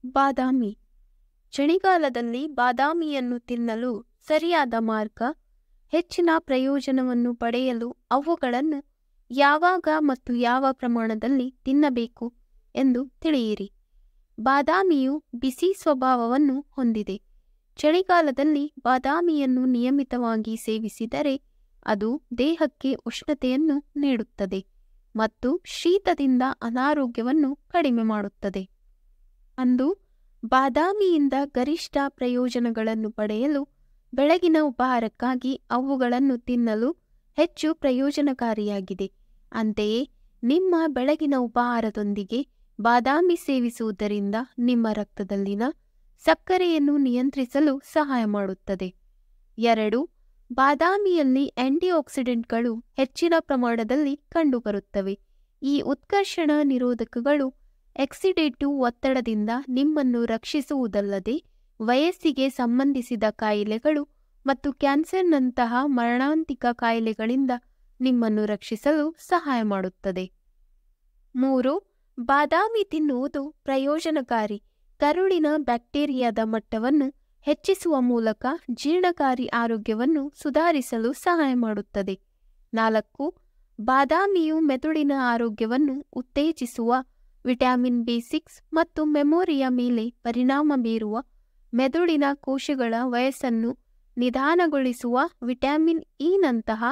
ಬಾದಾಮಿ. ಚಳಿಗಾಲದಲ್ಲಿ ಬಾದಾಮಿಯನ್ನು ತಿನ್ನಲು ಸರಿಯಾದ ಮಾರ್ಗ. ಹೆಚ್ಚಿನ ಪ್ರಯೋಜನವನ್ನು ಪಡೆಯಲು ಅವುಗಳನ್ನು ಯಾವಾಗ ಮತ್ತು ಯಾವ ಪ್ರಮಾಣದಲ್ಲಿ ತಿನ್ನಬೇಕು ಎಂದು ತಿಳಿಯಿರಿ. ಬಾದಾಮಿಯು ಬಿಸಿ ಸ್ವಭಾವವನ್ನು ಹೊಂದಿದೆ. ಚಳಿಗಾಲದಲ್ಲಿ ಬಾದಾಮಿಯನ್ನು ನಿಯಮಿತವಾಗಿ ಸೇವಿಸಿದರೆ ಅದು ದೇಹಕ್ಕೆ ಉಷ್ಣತೆಯನ್ನು ನೀಡುತ್ತದೆ ಮತ್ತು ಶೀತದಿಂದ ಅನಾರೋಗ್ಯವನ್ನು ಕಡಿಮೆ ಮಾಡುತ್ತದೆ. ಅಂದು ಬಾದಾಮಿಯಿಂದ ಗರಿಷ್ಠ ಪ್ರಯೋಜನಗಳನ್ನು ಪಡೆಯಲು ಬೆಳಗಿನ ಉಪಹಾರಕ್ಕಾಗಿ ಅವುಗಳನ್ನು ತಿನ್ನಲು ಹೆಚ್ಚು ಪ್ರಯೋಜನಕಾರಿಯಾಗಿದೆ. ಅಂತೆಯೇ ನಿಮ್ಮ ಬೆಳಗಿನ ಉಪಹಾರದೊಂದಿಗೆ ಬಾದಾಮಿ ಸೇವಿಸುವುದರಿಂದ ನಿಮ್ಮ ರಕ್ತದಲ್ಲಿನ ಸಕ್ಕರೆಯನ್ನು ನಿಯಂತ್ರಿಸಲು ಸಹಾಯ ಮಾಡುತ್ತದೆ. 2. ಬಾದಾಮಿಯಲ್ಲಿ ಆಂಟಿಆಕ್ಸಿಡೆಂಟ್ಗಳು ಹೆಚ್ಚಿನ ಪ್ರಮಾಣದಲ್ಲಿ ಕಂಡುಬರುತ್ತವೆ. ಈ ಉತ್ಕರ್ಷಣ ನಿರೋಧಕಗಳು ಆಕ್ಸಿಡೇಟಿವ್ ಒತ್ತಡದಿಂದ ನಿಮ್ಮನ್ನು ರಕ್ಷಿಸುವುದಲ್ಲದೆ ವಯಸ್ಸಿಗೆ ಸಂಬಂಧಿಸಿದ ಕಾಯಿಲೆಗಳು ಮತ್ತು ಕ್ಯಾನ್ಸರ್ನಂತಹ ಮರಣಾಂತಿಕ ಕಾಯಿಲೆಗಳಿಂದ ನಿಮ್ಮನ್ನು ರಕ್ಷಿಸಲು ಸಹಾಯ ಮಾಡುತ್ತದೆ. 3. ಬಾದಾಮಿ ತಿನ್ನುವುದು ಪ್ರಯೋಜನಕಾರಿ. ಕರುಳಿನ ಬ್ಯಾಕ್ಟೀರಿಯಾದ ಮಟ್ಟವನ್ನು ಹೆಚ್ಚಿಸುವ ಮೂಲಕ ಜೀರ್ಣಕಾರಿ ಆರೋಗ್ಯವನ್ನು ಸುಧಾರಿಸಲು ಸಹಾಯ ಮಾಡುತ್ತದೆ. 4. ಬಾದಾಮಿಯು ಮೆದುಳಿನ ಆರೋಗ್ಯವನ್ನು ಉತ್ತೇಜಿಸುವ, ವಿಟಮಿನ್ B6 ಮತ್ತು ಮೆಮೊರಿಯ ಮೇಲೆ ಪರಿಣಾಮ ಬೀರುವ, ಮೆದುಳಿನ ಕೋಶಗಳ ವಯಸ್ಸನ್ನು ನಿಧಾನಗೊಳಿಸುವ ವಿಟಮಿನ್ ಇ ನಂತಹ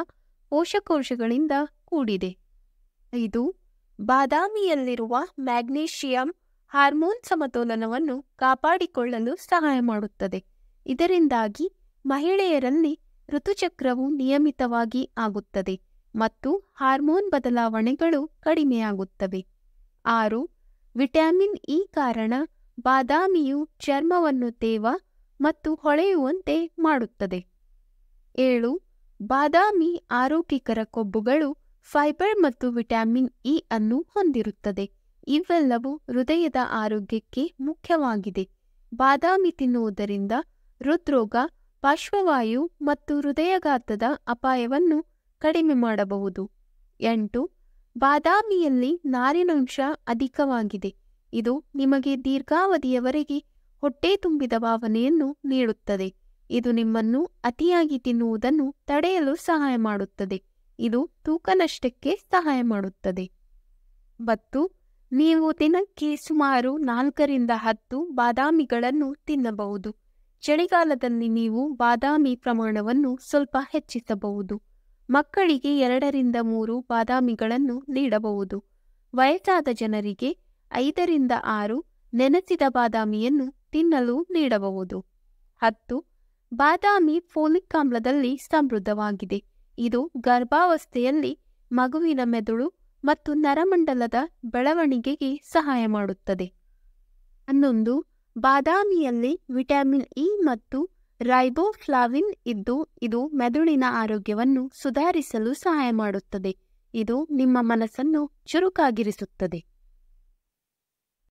ಪೋಷಕಾಂಶಗಳಿಂದ ಕೂಡಿದೆ. 5. ಬಾದಾಮಿಯಲ್ಲಿರುವ ಮ್ಯಾಗ್ನೀಷಿಯಂ ಹಾರ್ಮೋನ್ ಸಮತೋಲನವನ್ನು ಕಾಪಾಡಿಕೊಳ್ಳಲು ಸಹಾಯ ಮಾಡುತ್ತದೆ. ಇದರಿಂದಾಗಿ ಮಹಿಳೆಯರಲ್ಲಿ ಋತುಚಕ್ರವು ನಿಯಮಿತವಾಗಿ ಆಗುತ್ತದೆ ಮತ್ತು ಹಾರ್ಮೋನ್ ಬದಲಾವಣೆಗಳು ಕಡಿಮೆಯಾಗುತ್ತವೆ. 6. ವಿಟಮಿನ್ ಇ ಕಾರಣ ಬಾದಾಮಿಯು ಚರ್ಮವನ್ನು ತೇವ ಮತ್ತು ಹೊಳೆಯುವಂತೆ ಮಾಡುತ್ತದೆ. 7. ಬಾದಾಮಿ ಆರೋಗ್ಯಕರ ಕೊಬ್ಬುಗಳು, ಫೈಬರ್ ಮತ್ತು ವಿಟಮಿನ್ ಇ ಅನ್ನು ಹೊಂದಿರುತ್ತದೆ. ಇವೆಲ್ಲವೂ ಹೃದಯದ ಆರೋಗ್ಯಕ್ಕೆ ಮುಖ್ಯವಾಗಿದೆ. ಬಾದಾಮಿ ತಿನ್ನುವುದರಿಂದ ಹೃದ್ರೋಗ, ಪಾರ್ಶ್ವವಾಯು ಮತ್ತು ಹೃದಯಾಘಾತದ ಅಪಾಯವನ್ನು ಕಡಿಮೆ ಮಾಡಬಹುದು. 8. ಬಾದಾಮಿಯಲ್ಲಿ ನಾರಿನಾಂಶ ಅಧಿಕವಾಗಿದೆ. ಇದು ನಿಮಗೆ ದೀರ್ಘಾವಧಿಯವರೆಗೆ ಹೊಟ್ಟೆ ತುಂಬಿದ ಭಾವನೆಯನ್ನು ನೀಡುತ್ತದೆ. ಇದು ನಿಮ್ಮನ್ನು ಅತಿಯಾಗಿ ತಿನ್ನುವುದನ್ನು ತಡೆಯಲು ಸಹಾಯ ಮಾಡುತ್ತದೆ. ಇದು ತೂಕ ನಷ್ಟಕ್ಕೆ ಸಹಾಯ ಮಾಡುತ್ತದೆ. ಮತ್ತು ನೀವು ದಿನಕ್ಕೆ ಸುಮಾರು 4-10 ಬಾದಾಮಿಗಳನ್ನು ತಿನ್ನಬಹುದು. ಚಳಿಗಾಲದಲ್ಲಿ ನೀವು ಬಾದಾಮಿ ಪ್ರಮಾಣವನ್ನು ಸ್ವಲ್ಪ ಹೆಚ್ಚಿಸಬಹುದು. ಮಕ್ಕಳಿಗೆ 2-3 ಬಾದಾಮಿಗಳನ್ನು ನೀಡಬಹುದು. ವಯಸ್ಸಾದ ಜನರಿಗೆ 5-6 ನೆನೆಸಿದ ಬಾದಾಮಿಯನ್ನು ತಿನ್ನಲು ನೀಡಬಹುದು. 10. ಬಾದಾಮಿ ಫೋಲಿಕ್ ಆಮ್ಲದಲ್ಲಿ ಸಮೃದ್ಧವಾಗಿದೆ. ಇದು ಗರ್ಭಾವಸ್ಥೆಯಲ್ಲಿ ಮಗುವಿನ ಮೆದುಳು ಮತ್ತು ನರಮಂಡಲದ ಬೆಳವಣಿಗೆಗೆ ಸಹಾಯ ಮಾಡುತ್ತದೆ. 11. ಬಾದಾಮಿಯಲ್ಲಿ ವಿಟಮಿನ್ ಇ ಮತ್ತು ರೈಬೋಫ್ಲಾವಿನ್ ಇದ್ದು ಇದು ಮೆದುಳಿನ ಆರೋಗ್ಯವನ್ನು ಸುಧಾರಿಸಲು ಸಹಾಯ ಮಾಡುತ್ತದೆ. ಇದು ನಿಮ್ಮ ಮನಸ್ಸನ್ನು ಚುರುಕಾಗಿರಿಸುತ್ತದೆ.